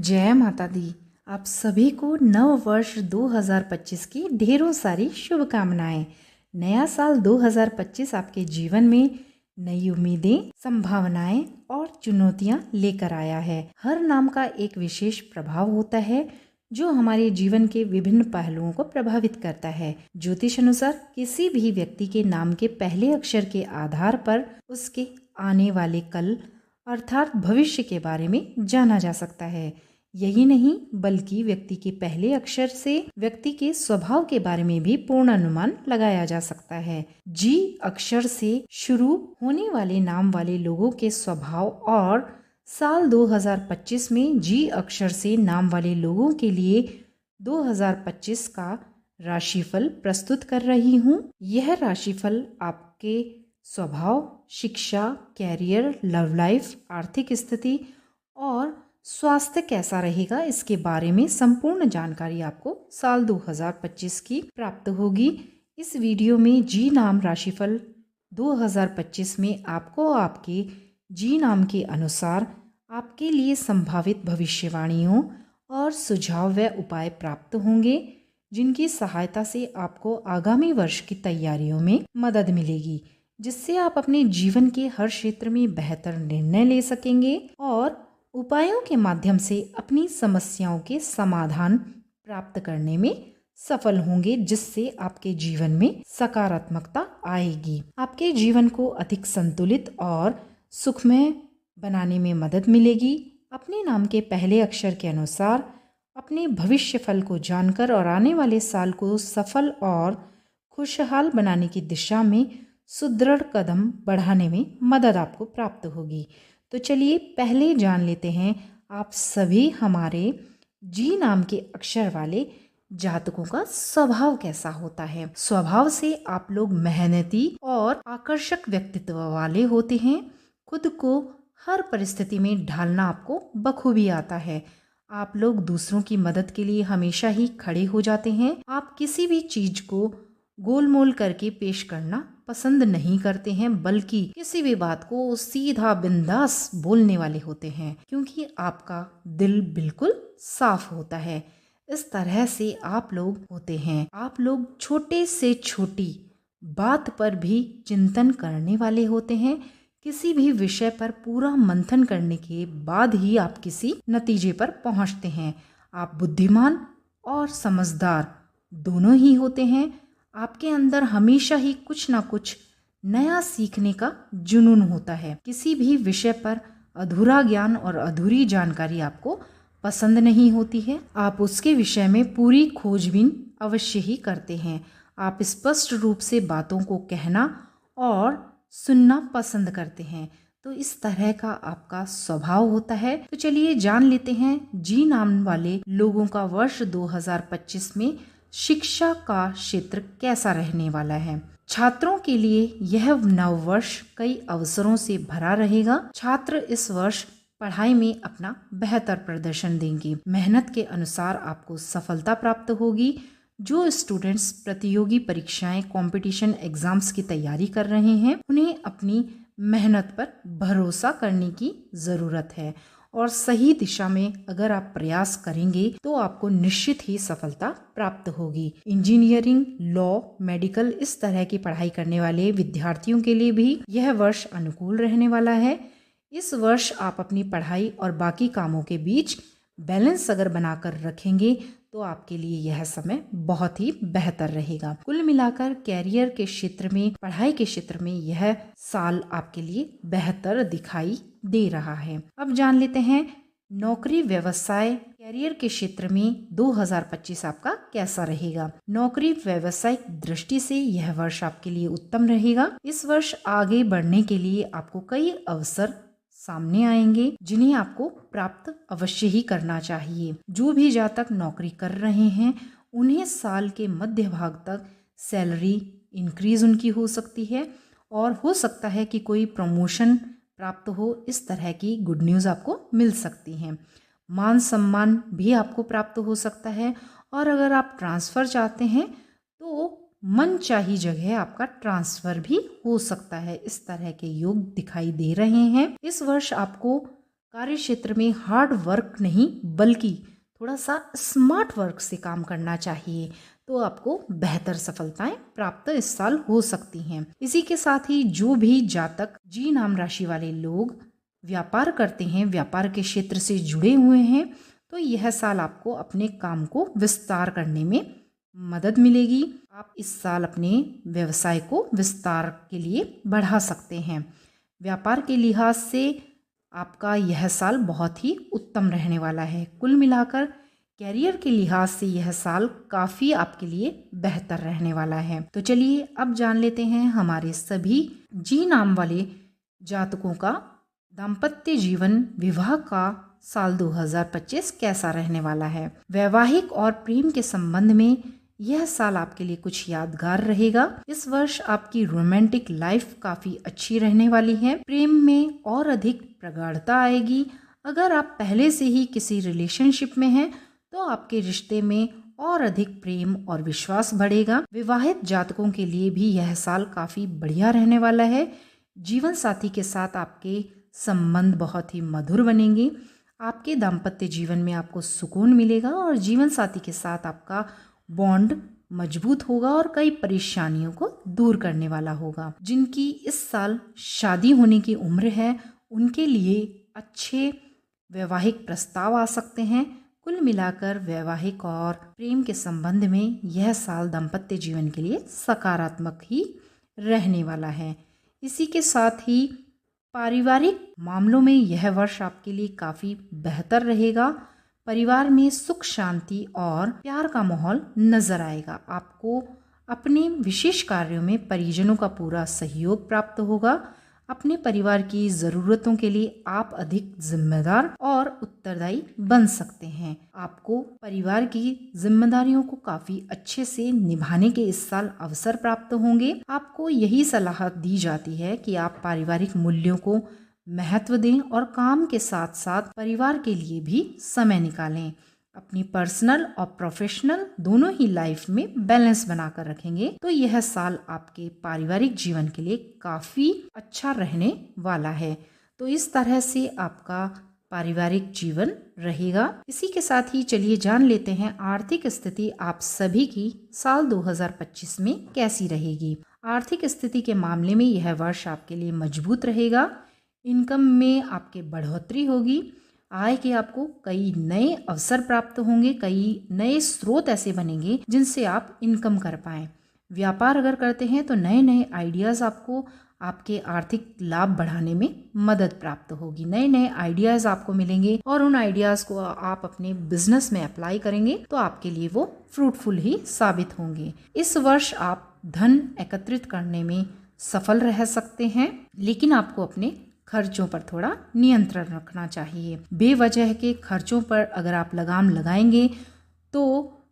जय माता दी। आप सभी को नव वर्ष 2025 की ढेरों सारी शुभकामनाएं। नया साल 2025 आपके जीवन में नई उम्मीदें, संभावनाएं और चुनौतियां लेकर आया है। हर नाम का एक विशेष प्रभाव होता है जो हमारे जीवन के विभिन्न पहलुओं को प्रभावित करता है। ज्योतिष अनुसार किसी भी व्यक्ति के नाम के पहले अक्षर के आधार पर उसके आने वाले कल अर्थात भविष्य के बारे में जाना जा सकता है। यही नहीं बल्कि व्यक्ति के पहले अक्षर से व्यक्ति के स्वभाव के बारे में भी पूर्ण अनुमान लगाया जा सकता है। जी अक्षर से शुरू होने वाले नाम वाले लोगों के स्वभाव और साल 2025 में जी अक्षर से नाम वाले लोगों के लिए 2025 का राशिफल प्रस्तुत कर रही हूँ। यह राशिफल आपके स्वभाव, शिक्षा, कैरियर, लव लाइफ, आर्थिक स्थिति और स्वास्थ्य कैसा रहेगा इसके बारे में संपूर्ण जानकारी आपको साल 2025 की प्राप्त होगी। इस वीडियो में जी नाम राशिफल 2025 में आपको आपके जी नाम के अनुसार आपके लिए संभावित भविष्यवाणियों और सुझाव व उपाय प्राप्त होंगे जिनकी सहायता से आपको आगामी वर्ष की तैयारियों में मदद मिलेगी, जिससे आप अपने जीवन के हर क्षेत्र में बेहतर निर्णय ले सकेंगे और उपायों के माध्यम से अपनी समस्याओं के समाधान प्राप्त करने में सफल होंगे, जिससे आपके जीवन में सकारात्मकता आएगी। आपके जीवन को अधिक संतुलित और सुखमय बनाने में मदद मिलेगी। अपने नाम के पहले अक्षर के अनुसार अपने भविष्य फल को जानकर और आने वाले साल को सफल और खुशहाल बनाने की दिशा में सुदृढ़ कदम बढ़ाने में मदद आपको प्राप्त होगी। तो चलिए पहले जान लेते हैं आप सभी हमारे जी नाम के अक्षर वाले जातकों का स्वभाव कैसा होता है। स्वभाव से आप लोग मेहनती और आकर्षक व्यक्तित्व वाले होते हैं। खुद को हर परिस्थिति में ढालना आपको बखूबी आता है। आप लोग दूसरों की मदद के लिए हमेशा ही खड़े हो जाते हैं। आप किसी भी चीज को गोलमोल करके पेश करना पसंद नहीं करते हैं, बल्कि किसी भी बात को सीधा बिंदास बोलने वाले होते हैं, क्योंकि आपका दिल बिल्कुल साफ होता है। इस तरह से आप लोग होते हैं। आप लोग छोटे से छोटी बात पर भी चिंतन करने वाले होते हैं। किसी भी विषय पर पूरा मंथन करने के बाद ही आप किसी नतीजे पर पहुंचते हैं। आप बुद्धिमान और समझदार दोनों ही होते हैं। आपके अंदर हमेशा ही कुछ ना कुछ नया सीखने का जुनून होता है। किसी भी विषय पर अधूरा ज्ञान और अधूरी जानकारी आपको पसंद नहीं होती है। आप उसके विषय में पूरी खोजबीन अवश्य ही करते हैं। आप स्पष्ट रूप से बातों को कहना और सुनना पसंद करते हैं। तो इस तरह का आपका स्वभाव होता है। तो चलिए जान लेते हैं जी नाम वाले लोगों का वर्ष 2025 में शिक्षा का क्षेत्र कैसा रहने वाला है। छात्रों के लिए यह नव वर्ष कई अवसरों से भरा रहेगा। छात्र इस वर्ष पढ़ाई में अपना बेहतर प्रदर्शन देंगे। मेहनत के अनुसार आपको सफलता प्राप्त होगी। जो स्टूडेंट्स प्रतियोगी परीक्षाएं, कंपटीशन एग्जाम्स की तैयारी कर रहे हैं, उन्हें अपनी मेहनत पर भरोसा करने की जरूरत है और सही दिशा में अगर आप प्रयास करेंगे तो आपको निश्चित ही सफलता प्राप्त होगी। इंजीनियरिंग, लॉ, मेडिकल इस तरह की पढ़ाई करने वाले विद्यार्थियों के लिए भी यह वर्ष अनुकूल रहने वाला है। इस वर्ष आप अपनी पढ़ाई और बाकी कामों के बीच बैलेंस अगर बनाकर रखेंगे तो आपके लिए यह समय बहुत ही बेहतर रहेगा। कुल मिलाकर कैरियर के क्षेत्र में, पढ़ाई के क्षेत्र में यह साल आपके लिए बेहतर दिखाई दे रहा है। अब जान लेते हैं नौकरी, व्यवसाय, कैरियर के क्षेत्र में 2025 आपका कैसा रहेगा। नौकरी व्यवसायिक दृष्टि से यह वर्ष आपके लिए उत्तम रहेगा। इस वर्ष आगे बढ़ने के लिए आपको कई अवसर सामने आएंगे जिन्हें आपको प्राप्त अवश्य ही करना चाहिए। जो भी जातक नौकरी कर रहे हैं उन्हें साल के मध्य भाग तक सैलरी इंक्रीज उनकी हो सकती है और हो सकता है कि कोई प्रमोशन प्राप्त हो। इस तरह की गुड न्यूज़ आपको मिल सकती हैं। मान सम्मान भी आपको प्राप्त हो सकता है और अगर आप ट्रांसफ़र चाहते हैं तो मन चाही जगह आपका ट्रांसफर भी हो सकता है। इस तरह के योग दिखाई दे रहे हैं। इस वर्ष आपको कार्य क्षेत्र में हार्ड वर्क नहीं बल्कि थोड़ा सा स्मार्ट वर्क से काम करना चाहिए, तो आपको बेहतर सफलताएं प्राप्त इस साल हो सकती हैं। इसी के साथ ही जो भी जातक जी नाम राशि वाले लोग व्यापार करते हैं, व्यापार के क्षेत्र से जुड़े हुए हैं, तो यह साल आपको अपने काम को विस्तार करने में मदद मिलेगी। आप इस साल अपने व्यवसाय को विस्तार के लिए बढ़ा सकते हैं। व्यापार के लिहाज से आपका यह साल बहुत ही उत्तम रहने वाला है। कुल मिलाकर कैरियर के लिहाज से यह साल काफ़ी आपके लिए बेहतर रहने वाला है। तो चलिए अब जान लेते हैं हमारे सभी जी नाम वाले जातकों का दाम्पत्य जीवन, विवाह का साल 2025 कैसा रहने वाला है। वैवाहिक और प्रेम के संबंध में यह साल आपके लिए कुछ यादगार रहेगा। इस वर्ष आपकी रोमांटिक लाइफ काफी अच्छी रहने वाली है। प्रेम में और अधिक प्रगाढ़ता आएगी। अगर आप पहले से ही किसी रिलेशनशिप में हैं तो आपके रिश्ते में और अधिक प्रेम और विश्वास बढ़ेगा। विवाहित जातकों के लिए भी यह साल काफी बढ़िया रहने वाला है। जीवन साथी के साथ आपके संबंध बहुत ही मधुर बनेंगे। आपके दाम्पत्य जीवन में आपको सुकून मिलेगा और जीवन साथी के साथ आपका बॉन्ड मजबूत होगा और कई परेशानियों को दूर करने वाला होगा। जिनकी इस साल शादी होने की उम्र है, उनके लिए अच्छे वैवाहिक प्रस्ताव आ सकते हैं। कुल मिलाकर वैवाहिक और प्रेम के संबंध में यह साल दाम्पत्य जीवन के लिए सकारात्मक ही रहने वाला है। इसी के साथ ही पारिवारिक मामलों में यह वर्ष आपके लिए काफ़ी बेहतर रहेगा। परिवार में सुख, शांति और प्यार का माहौल नजर आएगा। आपको अपने विशेष कार्यों में परिजनों का पूरा सहयोग प्राप्त होगा। अपने परिवार की ज़रूरतों के लिए आप अधिक जिम्मेदार और उत्तरदायी बन सकते हैं। आपको परिवार की जिम्मेदारियों को काफी अच्छे से निभाने के इस साल अवसर प्राप्त होंगे। आपको यही सलाह दी जाती है कि आप पारिवारिक मूल्यों को महत्व दें और काम के साथ साथ परिवार के लिए भी समय निकालें। अपनी पर्सनल और प्रोफेशनल दोनों ही लाइफ में बैलेंस बनाकर रखेंगे तो यह साल आपके पारिवारिक जीवन के लिए काफ़ी अच्छा रहने वाला है। तो इस तरह से आपका पारिवारिक जीवन रहेगा। इसी के साथ ही चलिए जान लेते हैं आर्थिक स्थिति आप सभी की साल 2025 में कैसी रहेगी। आर्थिक स्थिति के मामले में यह वर्ष आपके लिए मजबूत रहेगा। इनकम में आपके बढ़ोतरी होगी। आय के आपको कई नए अवसर प्राप्त होंगे, कई नए स्रोत ऐसे बनेंगे जिनसे आप इनकम कर पाएं। व्यापार अगर करते हैं तो नए नए आइडियाज़ आपको आपके आर्थिक लाभ बढ़ाने में मदद प्राप्त होगी। नए नए आइडियाज़ आपको मिलेंगे और उन आइडियाज़ को आप अपने बिजनेस में अप्लाई करेंगे तो आपके लिए वो फ्रूटफुल ही साबित होंगे। इस वर्ष आप धन एकत्रित करने में सफल रह सकते हैं, लेकिन आपको अपने खर्चों पर थोड़ा नियंत्रण रखना चाहिए। बेवजह के खर्चों पर अगर आप लगाम लगाएंगे तो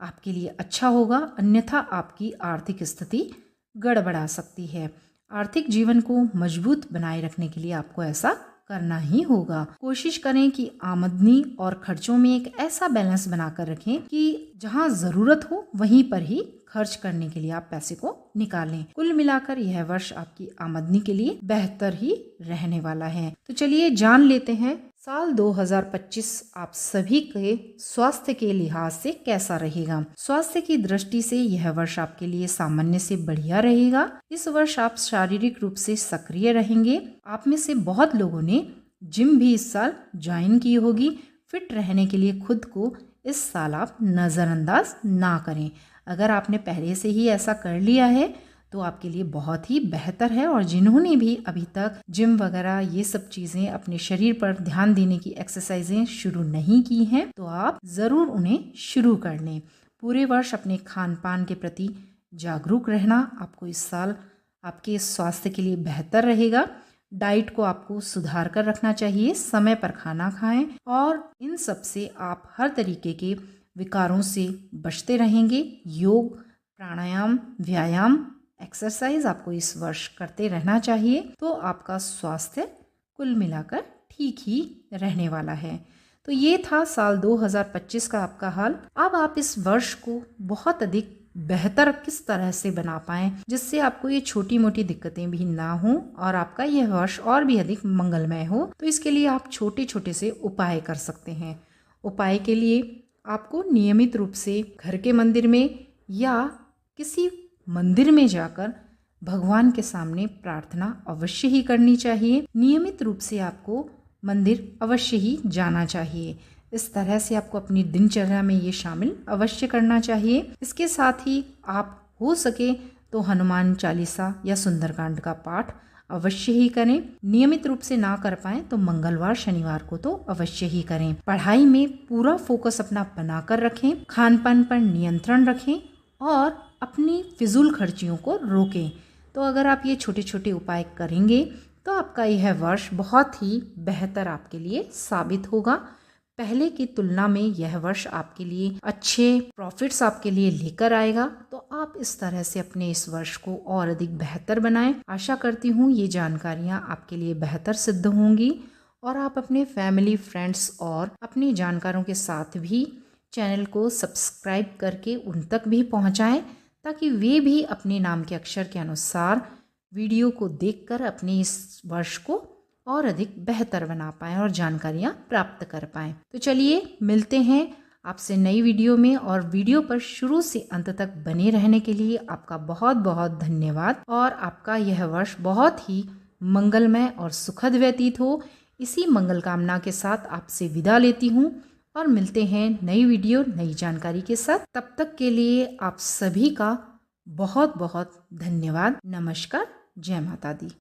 आपके लिए अच्छा होगा, अन्यथा आपकी आर्थिक स्थिति गड़बड़ा सकती है। आर्थिक जीवन को मजबूत बनाए रखने के लिए आपको ऐसा करना ही होगा। कोशिश करें कि आमदनी और खर्चों में एक ऐसा बैलेंस बनाकर रखें कि जहां जरूरत हो वहीं पर ही खर्च करने के लिए आप पैसे को निकालें। कुल मिलाकर यह वर्ष आपकी आमदनी के लिए बेहतर ही रहने वाला है। तो चलिए जान लेते हैं साल 2025 आप सभी के स्वास्थ्य के लिहाज से कैसा रहेगा। स्वास्थ्य की दृष्टि से यह वर्ष आपके लिए सामान्य से बढ़िया रहेगा। इस वर्ष आप शारीरिक रूप से सक्रिय रहेंगे। आप में से बहुत लोगों ने जिम भी इस साल ज्वाइन की होगी। फिट रहने के लिए खुद को इस साल आप नज़रअंदाज ना करें। अगर आपने पहले से ही ऐसा कर लिया है तो आपके लिए बहुत ही बेहतर है। और जिन्होंने भी अभी तक जिम वगैरह ये सब चीज़ें अपने शरीर पर ध्यान देने की एक्सरसाइजें शुरू नहीं की हैं तो आप ज़रूर उन्हें शुरू कर लें। पूरे वर्ष अपने खान पान के प्रति जागरूक रहना आपको इस साल आपके स्वास्थ्य के लिए बेहतर रहेगा। डाइट को आपको सुधार कर रखना चाहिए, समय पर खाना खाएं और इन सब से आप हर तरीके के विकारों से बचते रहेंगे। योग, प्राणायाम, व्यायाम, एक्सरसाइज आपको इस वर्ष करते रहना चाहिए तो आपका स्वास्थ्य कुल मिलाकर ठीक ही रहने वाला है। तो ये था साल 2025 का आपका हाल। अब आप इस वर्ष को बहुत अधिक बेहतर किस तरह से बना पाएं, जिससे आपको ये छोटी मोटी दिक्कतें भी ना हो और आपका यह वर्ष और भी अधिक मंगलमय हो। तो इसके लिए आप छोटे छोटे से उपाय कर सकते हैं। उपाय के लिए आपको नियमित रूप से घर के मंदिर में या किसी मंदिर में जाकर भगवान के सामने प्रार्थना अवश्य ही करनी चाहिए। नियमित रूप से आपको मंदिर अवश्य ही जाना चाहिए। इस तरह से आपको अपनी दिनचर्या में ये शामिल अवश्य करना चाहिए। इसके साथ ही आप हो सके तो हनुमान चालीसा या सुंदरकांड का पाठ अवश्य ही करें। नियमित रूप से ना कर पाएं तो मंगलवार शनिवार को तो अवश्य ही करें। पढ़ाई में पूरा फोकस अपना बनाकर रखें, खान पान पर नियंत्रण रखें और अपनी फिजूल खर्चियों को रोकें। तो अगर आप ये छोटे छोटे उपाय करेंगे तो आपका यह वर्ष बहुत ही बेहतर आपके लिए साबित होगा। पहले की तुलना में यह वर्ष आपके लिए अच्छे प्रॉफिट्स आपके लिए लेकर आएगा। तो आप इस तरह से अपने इस वर्ष को और अधिक बेहतर बनाएं। आशा करती हूँ ये जानकारियाँ आपके लिए बेहतर सिद्ध होंगी और आप अपने फैमिली, फ्रेंड्स और अपने जानकारों के साथ भी चैनल को सब्सक्राइब करके उन तक भी पहुँचाएँ, ताकि वे भी अपने नाम के अक्षर के अनुसार वीडियो को देखकर अपने इस वर्ष को और अधिक बेहतर बना पाएँ और जानकारियाँ प्राप्त कर पाएँ। तो चलिए मिलते हैं आपसे नई वीडियो में, और वीडियो पर शुरू से अंत तक बने रहने के लिए आपका बहुत बहुत धन्यवाद। और आपका यह वर्ष बहुत ही मंगलमय और सुखद व्यतीत हो, इसी मंगल कामना के साथ आपसे विदा लेती हूँ और मिलते हैं नई वीडियो नई जानकारी के साथ। तब तक के लिए आप सभी का बहुत बहुत धन्यवाद। नमस्कार। जय माता दी।